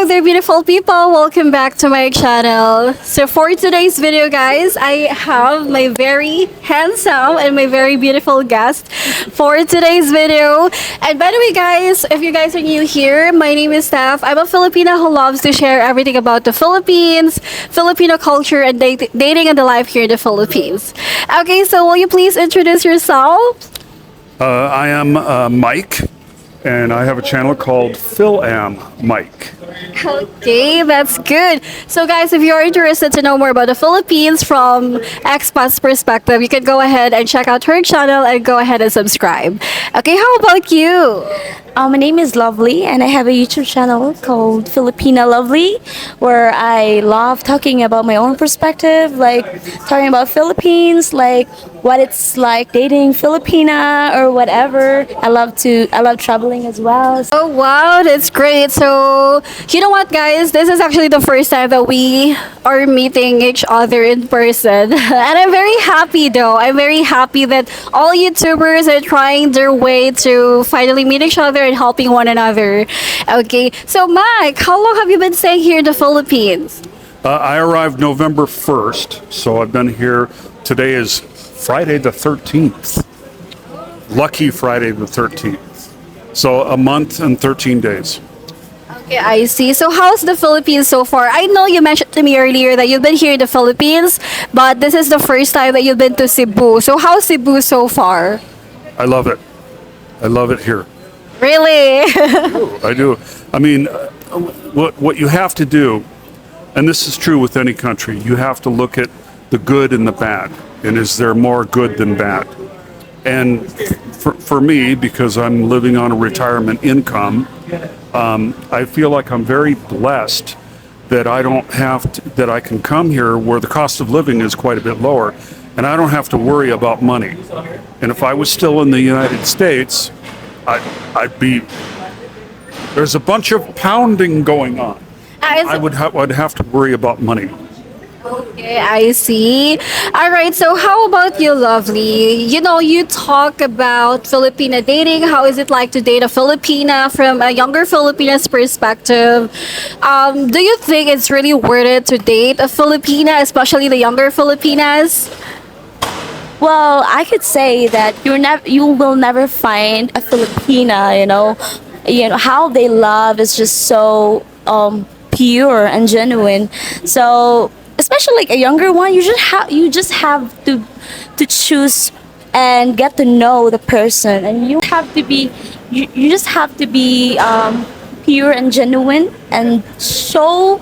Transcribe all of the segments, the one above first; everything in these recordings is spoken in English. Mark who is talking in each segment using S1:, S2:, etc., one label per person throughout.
S1: Hello there, beautiful people. Welcome back to my channel. So for today's video, guys, I have my very handsome and my very beautiful guest for today's video. And by the way, guys, if you guys are new here, my name is Steph. I'm a Filipina who loves to share everything about the Philippines, Filipino culture, and dating and the life here in the Philippines. Okay, so will you please introduce yourself?
S2: I am Mike, and I have a channel called Mike.
S1: Okay, that's good. So guys, if you're interested to know more about the Philippines from expat's perspective, you can go ahead and check out her channel and go ahead and subscribe. Okay, how about you?
S3: My name is Lovely, and I have a YouTube channel called Filipina-Lovely, where I love talking about my own perspective, like talking about Philippines, like what it's like dating Filipina or whatever. I love traveling as well.
S1: Oh wow, that's great. So, you know what, guys? This is actually the first time that we are meeting each other in person. And I'm very happy though. I'm very happy that all YouTubers are trying their way to finally meet each other and helping one another. Okay, so Mike, how long have you been staying here in the Philippines?
S2: I arrived November 1st, so I've been here. Today is Friday the 13th. Lucky Friday the 13th. So a month and 13 days.
S1: Okay, I see. So how's the Philippines so far? I know you mentioned to me earlier that you've been here in the Philippines, but this is the first time that you've been to Cebu. So how's Cebu so far?
S2: I love it. I love it here.
S1: Really?
S2: I do. I mean, what you have to do, and this is true with any country, you have to look at the good and the bad. And is there more good than bad? And for me, because I'm living on a retirement income, I feel like I'm very blessed that I don't have to, that I can come here where the cost of living is quite a bit lower, and I don't have to worry about money. And if I was still in the United States, I'd be. There's a bunch of pounding going on. I'd have to worry about money.
S1: Okay, I see. All right, so how about you, Lovely? You know, you talk about Filipina dating. How is it like to date a Filipina from a younger Filipina's perspective? Do you think it's really worth it to date a Filipina, especially the younger Filipinas?
S3: Well, I could say that you will never find a Filipina. You know how they love is just so pure and genuine. So especially like a younger one, you just have to choose and get to know the person, and you just have to be pure and genuine and show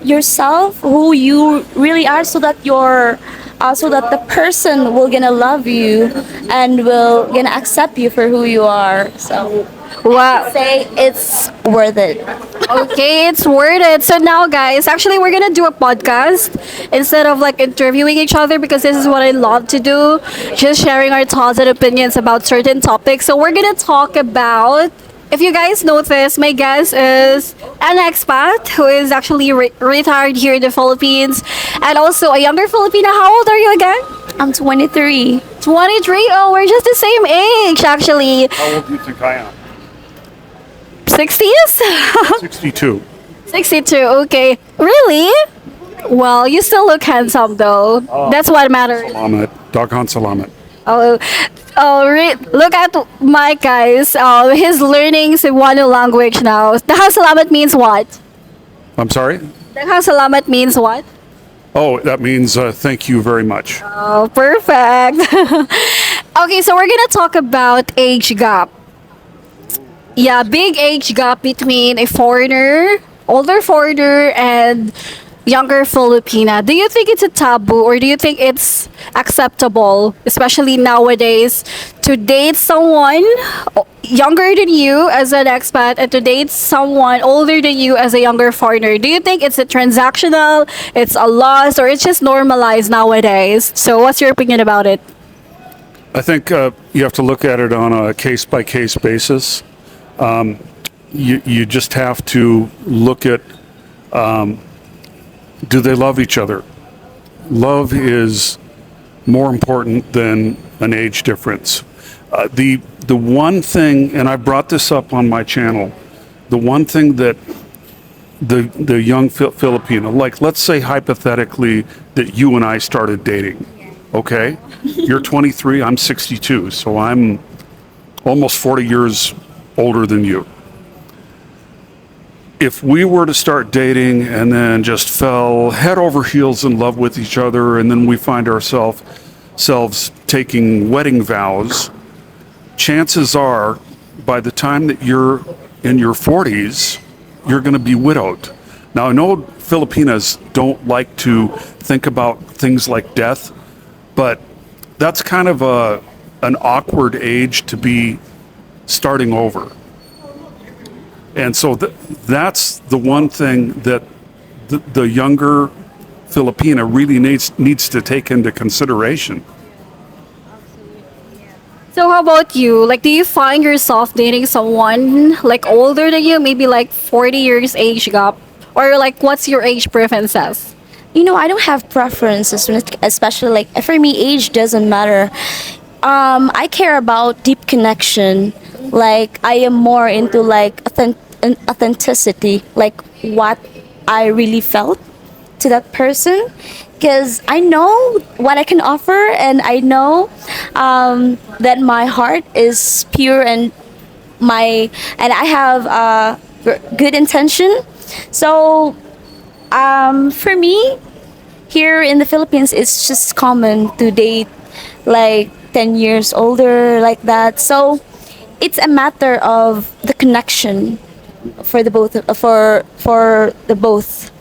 S3: yourself who you really are, so that the person will gonna love you and will gonna accept you for who you are. So
S1: Wow.
S3: say it's worth it.
S1: Okay, it's worth it. So now, guys, actually, we're gonna do a podcast instead of like interviewing each other, because this is what I love to do, just sharing our thoughts and opinions about certain topics. So we're gonna talk about. If you guys notice, my guest is an expat who is actually retired here in the Philippines, and also a younger Filipina. How old are you again?
S3: I'm 23.
S1: 23. Oh, we're just the same age, actually.
S2: How old do you think I am?
S1: 60s?
S2: 62.
S1: 62. Okay. Really? Well, you still look handsome, though. That's what matters.
S2: Salamat. Daghan salamat.
S1: Look at Mike, guys. He's learning Cebuano language now. Daghan salamat means what?
S2: I'm sorry?
S1: Daghan salamat means what?
S2: Oh, that means thank you very much.
S1: Oh, perfect. Okay, so we're gonna talk about age gap. Yeah, big age gap between a foreigner, older foreigner, and younger Filipina. Do you think it's a taboo, or do you think it's acceptable, especially nowadays, to date someone younger than you as an expat and to date someone older than you as a younger foreigner? Do you think it's a transactional, it's a loss, or it's just normalized nowadays? So what's your opinion about it?
S2: I think you have to look at it on a case-by-case basis. You just have to look at, do they love each other? Love is more important than an age difference. The one thing, and I brought this up on my channel, the one thing that the young Filipino, like let's say hypothetically that you and I started dating, okay? You're 23, I'm 62, so I'm almost 40 years older than you. If we were to start dating and then just fell head over heels in love with each other, and then we find ourselves taking wedding vows, chances are by the time that you're in your 40s, you're going to be widowed. Now, I know Filipinas don't like to think about things like death, but that's kind of an awkward age to be starting over. And so that's the one thing that the younger Filipina really needs to take into consideration.
S1: So how about you? Like, do you find yourself dating someone like older than you, maybe like 40 years age gap, or like what's your age preferences?
S3: I don't have preferences, especially like for me, age doesn't matter. I care about deep connection. Like I am more into like authenticity, like what I really felt to that person, because I know what I can offer, and I know that my heart is pure, and I have good intention. So for me, here in the Philippines, it's just common to date like 10 years older, like that. So it's a matter of the connection for the both for the both.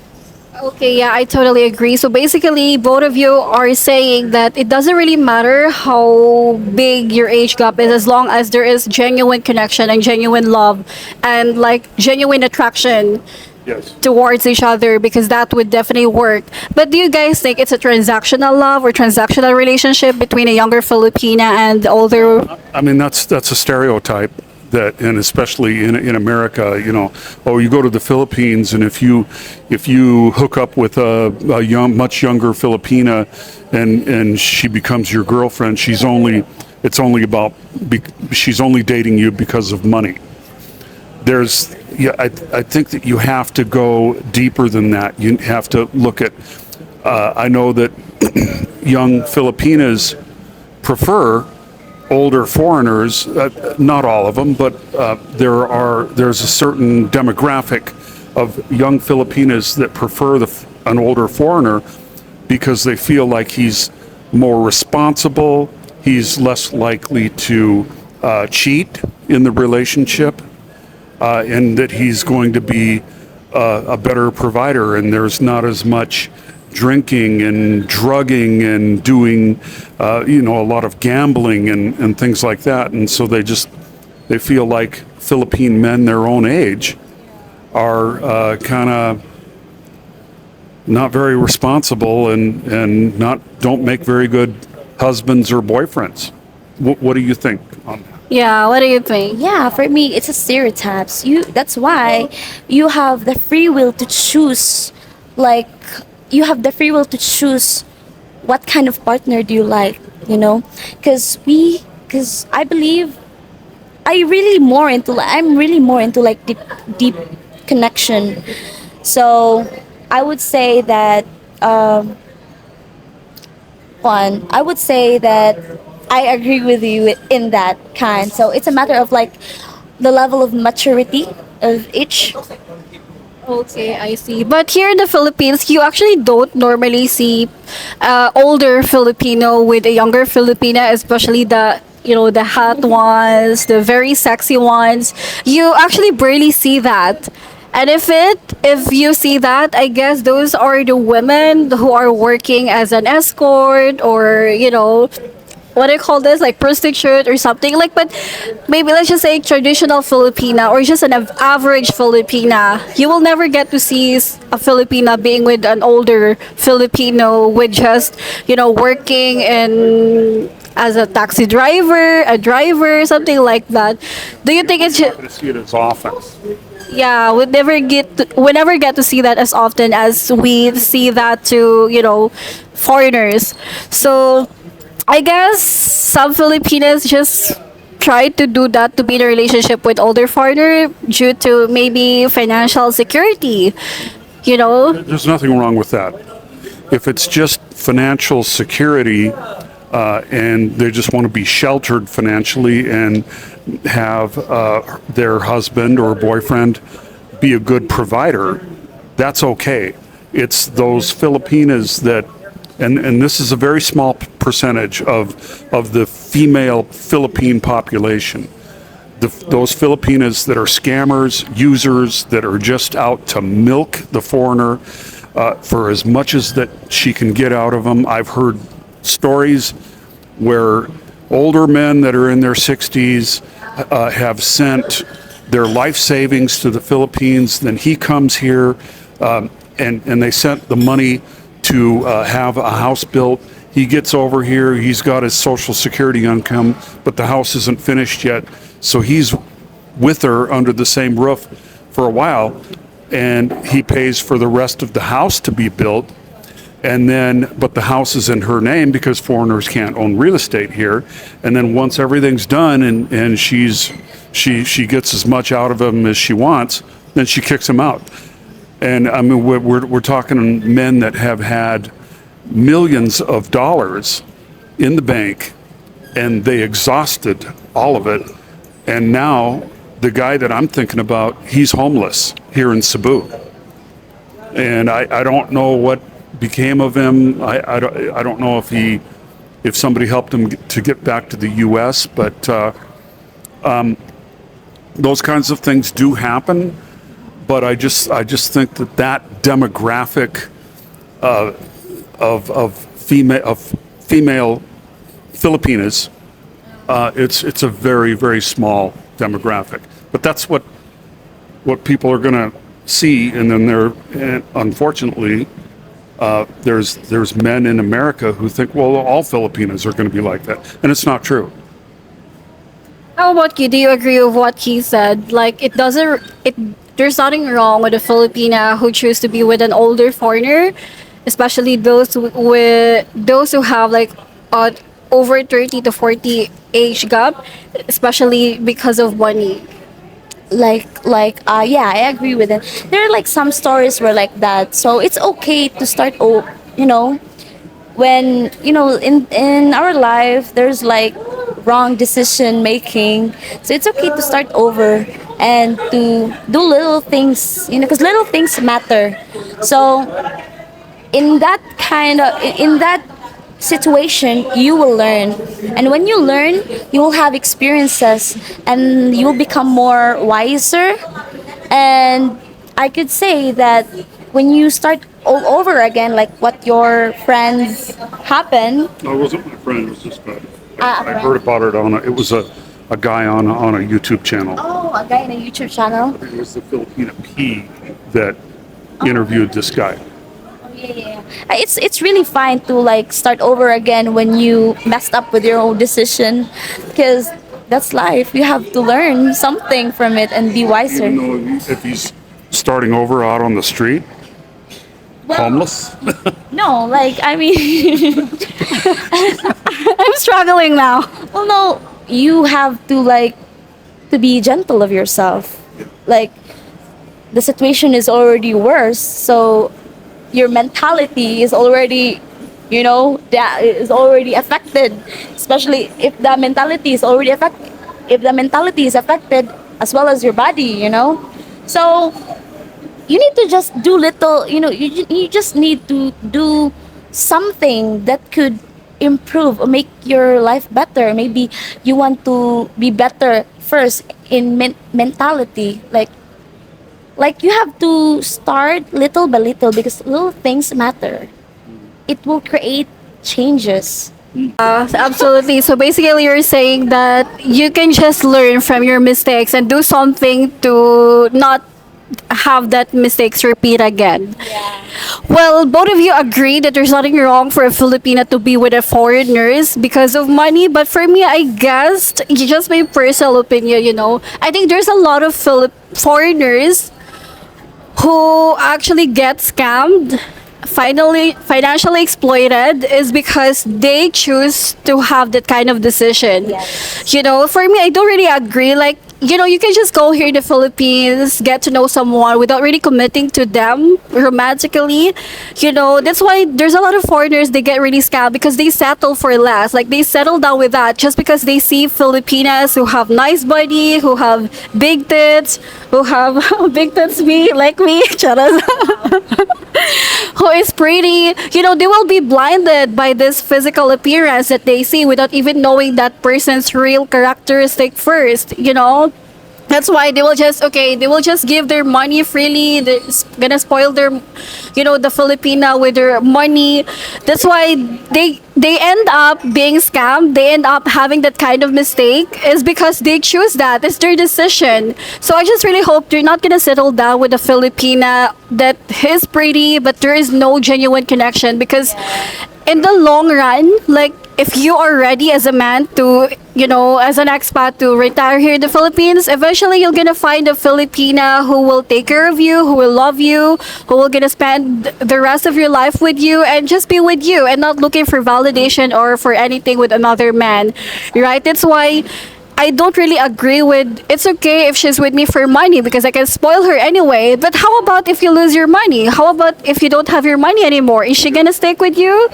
S1: Okay, yeah, I totally agree. So basically, both of you are saying that it doesn't really matter how big your age gap is, as long as there is genuine connection and genuine love and like genuine attraction
S2: Yes.
S1: towards each other, because that would definitely work. But do you guys think it's a transactional love or transactional relationship between a younger Filipina and older?
S2: I mean, that's a stereotype that, and especially in America, you go to the Philippines, and if you hook up with a much younger Filipina, and she becomes your girlfriend, she's only dating you because of money. I think that you have to go deeper than that. You have to look at. I know that young Filipinas prefer older foreigners. Not all of them, but there's a certain demographic of young Filipinas that prefer an older foreigner because they feel like he's more responsible. He's less likely to cheat in the relationship. And that he's going to be a better provider, and there's not as much drinking and drugging and doing, a lot of gambling and things like that. And so they feel like Philippine men their own age are kind of not very responsible and don't make very good husbands or boyfriends. What do you think on that?
S1: Yeah, what do you think?
S3: Yeah, for me, it's a stereotypes. That's why you have the free will to choose. Like, you have the free will to choose what kind of partner do you like. Because I believe I'm really more into like deep connection. So I would say that I would say that I agree with you in that kind. So it's a matter of like the level of maturity of each.
S1: Okay, I see. But here in the Philippines, you actually don't normally see older Filipino with a younger Filipina, especially the hot ones, the very sexy ones. You actually barely see that. And if you see that, I guess those are the women who are working as an escort, or what do you call this, like prostitute or something like. But maybe let's just say traditional Filipina, or just an average Filipina, you will never get to see a Filipina being with an older Filipino with just working in as a taxi driver, a driver, something like that. Do you think it's
S2: To see it as often.
S1: yeah, we never get to see that as often as we see that to foreigners. So I guess some Filipinas just try to do that to be in a relationship with older foreigner due to maybe financial security, you know?
S2: There's nothing wrong with that. If it's just financial security and they just want to be sheltered financially and have their husband or boyfriend be a good provider, that's okay. It's those Filipinas that, and this is a very small percentage of the female Philippine population. Those Filipinas that are scammers, users, that are just out to milk the foreigner for as much as that she can get out of them. I've heard stories where older men that are in their 60s have sent their life savings to the Philippines. Then he comes here and they sent the money to have a house built. He gets over here, he's got his Social Security income, but the house isn't finished yet. So he's with her under the same roof for a while, and he pays for the rest of the house to be built. And then, but the house is in her name because foreigners can't own real estate here. And then once everything's done and she gets as much out of him as she wants, then she kicks him out. And I mean, we're talking men that have had millions of dollars in the bank, and they exhausted all of it. And now the guy that I'm thinking about, he's homeless here in Cebu. And I don't know what became of him. I don't know if somebody helped him to get back to the U.S., but those kinds of things do happen. But I just think that demographic of female Filipinas, it's a very, very small demographic. But that's what people are going to see, and then unfortunately, there's men in America who think, well, all Filipinas are going to be like that, and it's not true.
S1: How about you? Do you agree with what he said? Like, there's nothing wrong with a Filipina who choose to be with an older foreigner, especially those who have like over 30 to 40 age gap, especially because of money.
S3: Yeah, I agree with it. There are like some stories where like that, so it's okay to start when in our life there's like wrong decision making, so it's okay to start over and to do little things, because little things matter. So in that situation, you will learn, and when you learn, you will have experiences and you will become more wiser. And I could say that when you start all over again, like what your friends happen.
S2: No, it wasn't my friend. It was just
S3: A
S2: I
S3: friend.
S2: heard about it it was a guy on a YouTube channel.
S3: Oh, a guy in a YouTube channel.
S2: It was the Filipina P that interviewed this guy.
S3: Yeah. It's really fine to like start over again when you messed up with your own decision, because that's life. You have to learn something from it and be wiser.
S2: Even though if he's starting over out on the street, homeless.
S3: No, like I mean,
S1: I'm struggling now.
S3: well, no, you have to be gentle of yourself. Like the situation is already worse, so your mentality is already, that is already affected. Especially if the mentality is already affected, as well as your body, So you need to just do little, you just need to do something that could improve or make your life better. Maybe you want to be better first in mentality, like you have to start little by little, because little things matter. It will create changes.
S1: Absolutely. So basically, you're saying that you can just learn from your mistakes and do something to not have that mistakes repeat again.
S3: Yeah.
S1: Well, both of you agree that there's nothing wrong for a Filipina to be with a foreigners because of money. But for me, I guess, just my personal opinion, I think there's a lot of foreigners who actually get scammed financially exploited is because they choose to have that kind of decision.
S3: Yes.
S1: You know, for me, I don't really agree. Like, you know, you can just go here in the Philippines, get to know someone without really committing to them romantically. You know, that's why there's a lot of foreigners, they get really scammed because they settle for less. Like, they settle down with that just because they see Filipinas who have nice body, who have big tits, who have big tits, like me, charas. Who is pretty. You know, they will be blinded by this physical appearance that they see without even knowing that person's real characteristic first, you know. That's why they will just, okay, they will just give their money freely. They're gonna spoil their, you know, the Filipina with their money. That's why they end up being scammed. They end up having that kind of mistake is because they choose that. It's their decision. So I just really hope you're not gonna settle down with a Filipina that is pretty, but there is no genuine connection because in the long run, like, if you are ready as a man to, you know, as an expat to retire here in the Philippines, eventually you're gonna find a Filipina who will take care of you, who will love you, who will gonna spend the rest of your life with you and just be with you and not looking for validation or for anything with another man, right? That's why I don't really agree with it's okay if she's with me for money because I can spoil her anyway. But how about if you lose your money? How about if you don't have your money anymore? Is she gonna stick with you?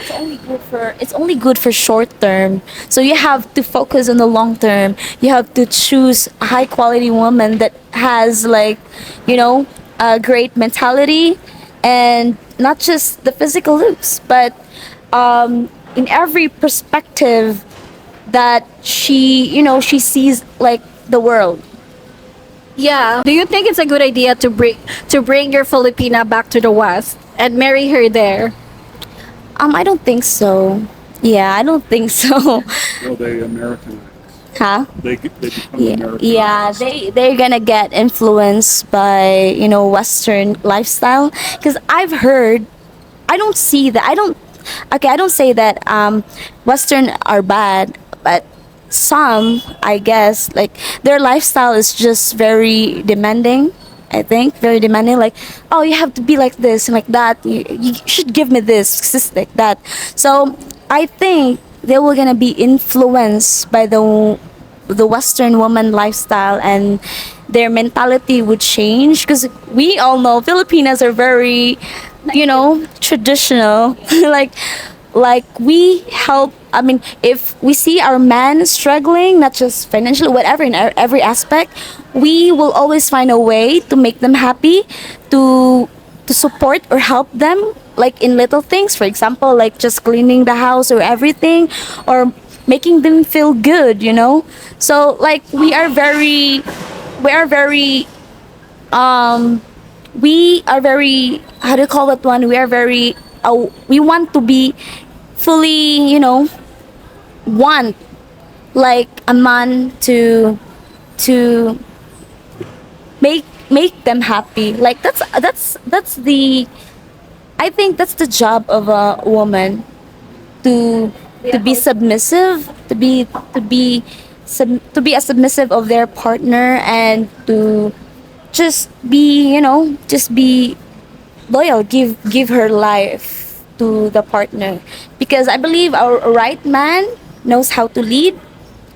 S3: It's only good for short term. So you have to focus on the long term. You have to choose a high quality woman that has, like, you know, a great mentality and not just the physical looks, but in every perspective that she, you know, she sees like the world.
S1: Yeah. Do you think it's a good idea to bring your Filipina back to the West and marry her there?
S3: I don't think so. Yeah, I don't think so.
S2: Well, they Americanize.
S3: Huh?
S2: They become
S3: Yeah,
S2: American.
S3: yeah, they're gonna get influenced by, you know, Western lifestyle. Because I've heard, I don't see that. I don't say that Western are bad, but some, I guess, like, their lifestyle is just very demanding. I think very demanding. Like, oh, you have to be like this and like that. You should give me this, just like that. So I think they were gonna be influenced by the Western woman lifestyle, and their mentality would change because we all know Filipinas are very, you know, traditional. like we help. I mean, if we see our man struggling, not just financially, whatever, in every aspect, we will always find a way to make them happy, to support or help them, like in little things. For example, like just cleaning the house or everything, or making them feel good, you know. So like we are very how do you call that one? We are very we want to be fully, you know, want like a man to make them happy. Like that's the, I think that's the job of a woman, to be submissive, to be a submissive of their partner, and to just be, you know, just be loyal, give her life to the partner, because I believe our right man knows how to lead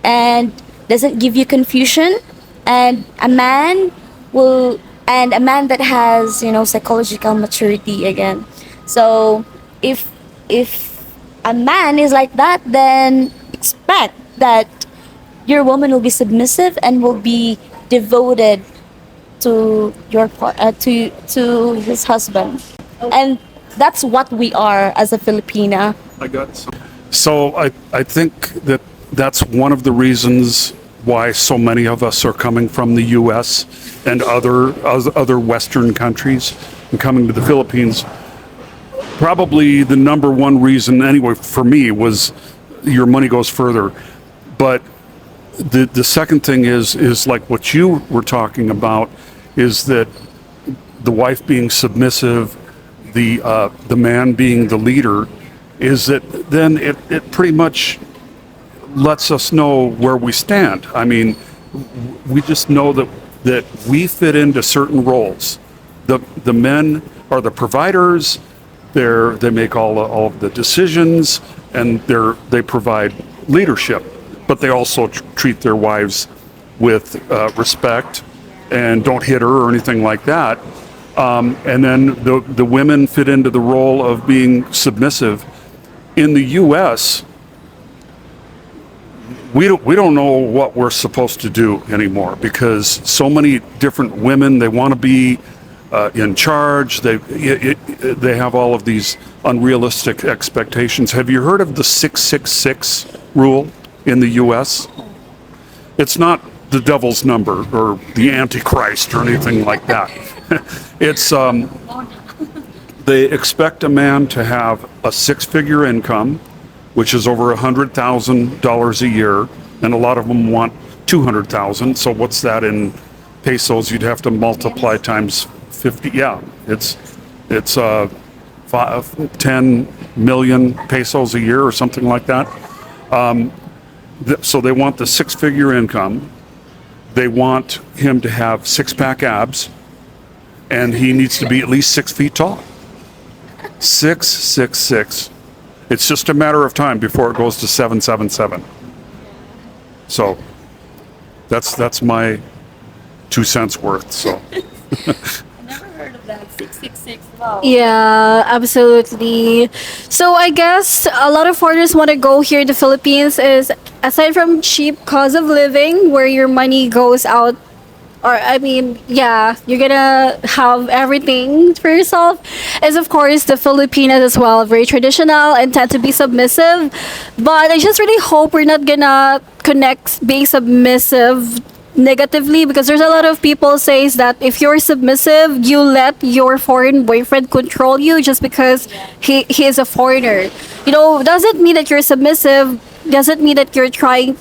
S3: and doesn't give you confusion, and a man that has, you know, psychological maturity again. So if a man is like that, then expect that your woman will be submissive and will be devoted to to his husband. And that's what we are as a Filipina.
S2: I got some. So I think that that's one of the reasons why so many of us are coming from the U.S. and other Western countries and coming to the Philippines. Probably the number one reason, anyway, for me, was your money goes further. But the second thing is like what you were talking about, is that the wife being submissive, the man being the leader, is that then it pretty much lets us know where we stand. I mean, we just know that we fit into certain roles. The men are the providers, They make all of the decisions, and they provide leadership, but they also treat their wives with respect and don't hit her or anything like that. And then the women fit into the role of being submissive. In the U.S., we don't know what we're supposed to do anymore, because so many different women, they want to be in charge. They have all of these unrealistic expectations. Have you heard of the 666 rule in the U.S.? It's not the devil's number or the Antichrist or anything like that. It's they expect a man to have a six-figure income, which is over $100,000 a year, and a lot of them want 200,000. So what's that in pesos? You'd have to multiply times 50. Yeah, it's 10 million pesos a year or something like that. So they want the six-figure income. They want him to have six-pack abs, and he needs to be at least 6 feet tall. 6'6". It's just a matter of time before it goes to 7'7". So that's my 2 cents worth. So.
S3: Never heard of that. 666. Wow.
S1: Yeah, absolutely. So I guess a lot of foreigners want to go here in the Philippines is, aside from cheap cost of living, where your money goes out, or I mean, yeah, you're gonna have everything for yourself, is of course the Filipinas as well, very traditional and tend to be submissive. But I just really hope we're not gonna connect being submissive negatively, because there's a lot of people says that if you're submissive, you let your foreign boyfriend control you just because he is a foreigner. You know, doesn't mean that you're submissive, doesn't mean that you're trying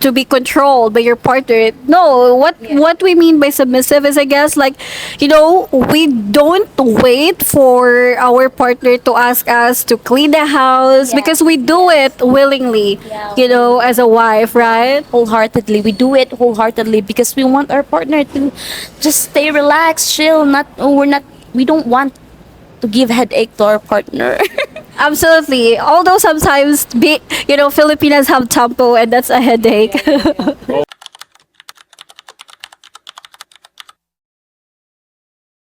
S1: to be controlled by your partner. No, what we mean by submissive is, I guess, like, you know, we don't wait for our partner to ask us to clean the house,
S3: Yeah.
S1: because we do it willingly,
S3: Yeah.
S1: you know, as a wife, right?
S3: Wholeheartedly. We do it wholeheartedly because we want our partner to just stay relaxed, chill. We don't want to give headache to our partner.
S1: Absolutely. Although sometimes, Filipinas have tampo, and that's a headache.